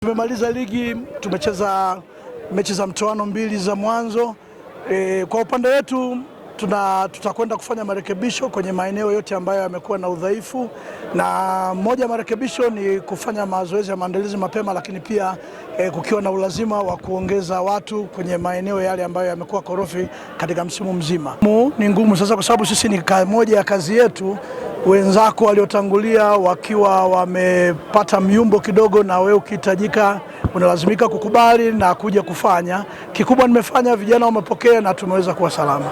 Tumemaliza ligi, tumecheza mechi za mtoano 2 za mwanzo. Kwa upande wetu tutakwenda kufanya marekebisho kwenye maeneo yote ambayo yamekuwa na udhaifu, na moja marekebisho ni kufanya mazoezi ya maandalizi mapema, lakini pia kukiwa na ulazima wa kuongeza watu kwenye maeneo yale ambayo yamekuwa korofi katika msimu mzima. Ni ngumu sasa kwa sababu sisi ni moja ya kazi yetu. Wenzako waliotangulia wakiwa wamepata myumbo kidogo, na wewe ukihitajika unalazimika kukubali na kuja kufanya. Kikubwa nimefanya, vijana wamepokea na tumeweza kuwa salama.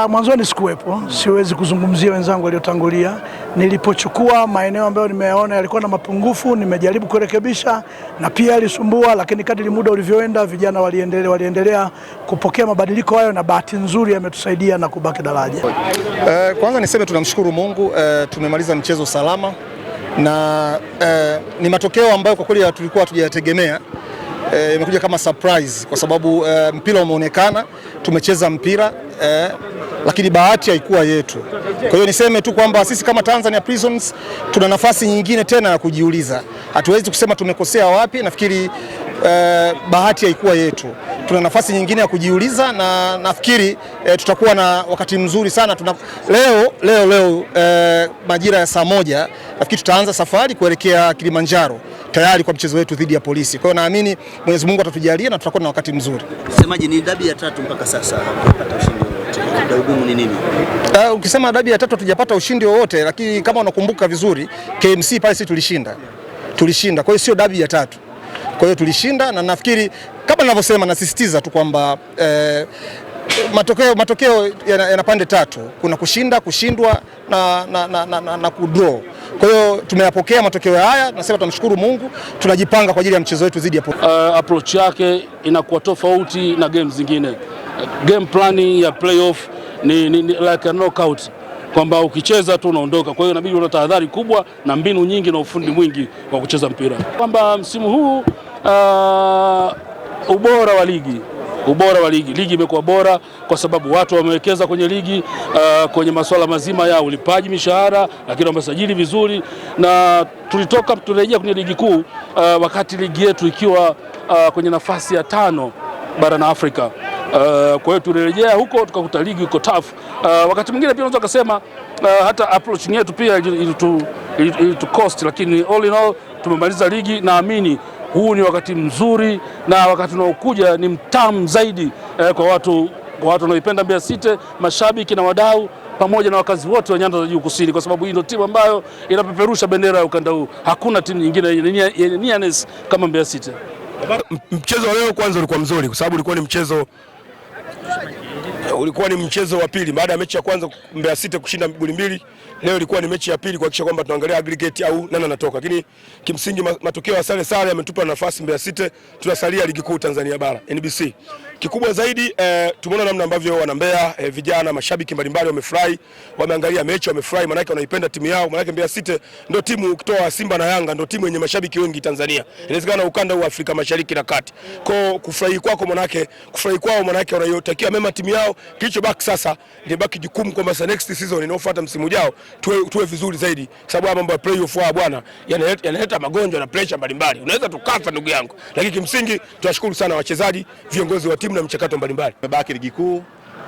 Mwanzoni sikuwepo, siwezi kuzungumzia wenzangu waliotangulia. Nilipochukua maeneo ambayo nimeyaona yalikuwa na mapungufu, nimejaribu kurekebisha, na pia yalisumbua, lakini kadri muda ulivyoenda vijana waliendelea kupokea mabadiliko hayo, na bahati nzuri yametusaidia na kubaki daraja. Kwanza niseme tunamshukuru Mungu, tumemaliza mchezo salama na ni matokeo ambayo kwa kweli tulikuwa hatujayategemea. Imekuja kama surprise kwa sababu mpira umeonekana, tumecheza mpira lakini bahati haikuwa yetu. Kwa hiyo niseme tu kwamba sisi kama Tanzania Prisons tuna nafasi nyingine tena ya kujiuliza. Hatuwezi kusema tumekosea wapi, nafikiri bahati haikuwa yetu. Tuna nafasi nyingine ya kujiuliza na nafikiri tutakuwa na wakati mzuri sana. Leo majira ya saa 1 nafikiri tutaanza safari kuelekea Kilimanjaro tayari kwa mchezo wetu dhidi ya Polisi. Kwa hiyo naamini Mwenyezi Mungu atatujalia na tutakuwa na wakati mzuri. Semaji ni dabi ya 3 mpaka sasa hujapata ushindi wowote. Ndio ugumu ni nini? Ukisema dabi ya 3 hatujapata ushindi wowote, lakini kama unakumbuka vizuri KMC pale sisi tulishinda. Kwa hiyo sio dabi ya 3. Kwa hiyo tulishinda, na nafikiri kama ninavyosema, nasisitiza tu kwamba matokeo yana pande 3. Kuna kushinda, kushindwa na kudraw. Kwa hiyo tumeyapokea matokeo haya, nasema tunamshukuru Mungu, tunajipanga kwa ajili ya mchezo wetu dhidi ya approach yake inakuwa tofauti na games zingine. Game planning ya playoff ni like a knockout, kwamba ukicheza tu unaondoka. Kwa hiyo inabidi una tahadhari kubwa na mbinu nyingi na ufundi mwingi wa kucheza mpira. Kwamba msimu huu ubora wa ligi imekuwa bora kwa sababu watu wamewekeza kwenye ligi, kwenye masuala mazima ya ulipaji mishahara, lakini wamesajili vizuri, na tulirejea kwenye ligi kuu wakati ligi yetu ikiwa kwenye nafasi ya 5 barani Afrika. Kwa hiyo tulirejea huko tukakuta ligi iko tough. Wakati mwingine pia unaweza kusema hata approaching yetu pia ilitu cost, lakini all in all tumemaliza ligi. Naamini huu ni wakati mzuri na wakati unaokuja ni mtamu zaidi kwa watu wanaoipenda Mbeya City, mashabiki na wadau pamoja na wakazi wote wa Nyanda za Juu Kusini, kwa sababu hii ndio timu ambayo inapeperusha bendera ya ukanda huu. Hakuna timu nyingine yenye nearness kama Mbeya City. Mchezo leo kwanza ulikuwa mzuri kwa sababu ulikuwa ni mchezo wa pili baada ya mechi ya kwanza Mbeya City kushinda goli 2. Leo ilikuwa ni mechi ya pili kuhakikisha kwamba tunaangalia aggregate au nani anatoka, lakini kimsingi matokeo ya sare yametupa nafasi Mbeya City, tunasalia ligi kuu Tanzania bara NBC. Kikubwa zaidi tumeona namna ambavyo wana Mbeya vijana mashabiki mbalimbali wamefurahi, wameangalia mechi wamefurahi, maana yake wanaipenda timu yao. Maana yake Mbeya City ndio timu ukitoa Simba na Yanga ndio timu yenye mashabiki wengi Tanzania, inawezekana ukanda wa Afrika Mashariki na Kati. Kwa kufurahi kwao maana yake wanayotakia mema timu yao. Kilichobaki sasa ni baki jukumu kwamba next season inayofuata msimu ujao tuwe vizuri zaidi, sababu mambo ya playoff bwana yanaleta magonjwa na pressure mbalimbali, unaweza tukafa ndugu yangu, lakini kimsingi tunashukuru sana wachezaji, viongozi wa timu na mchakato mbalimbali. Tumebaki ligi kuu,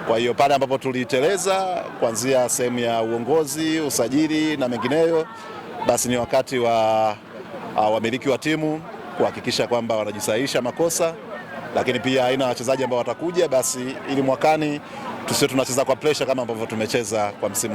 kwa hiyo pale ambapo tuliteleza kuanzia sehemu ya uongozi, usajili na mengineyo, basi ni wakati wa wamiliki wa timu kuhakikisha kwamba wanajisahihisha makosa, lakini pia aina wachezaji ambao watakuja basi ili mwakani tusiwe tunacheza kwa pressure kama ambavyo tumecheza kwa msimu.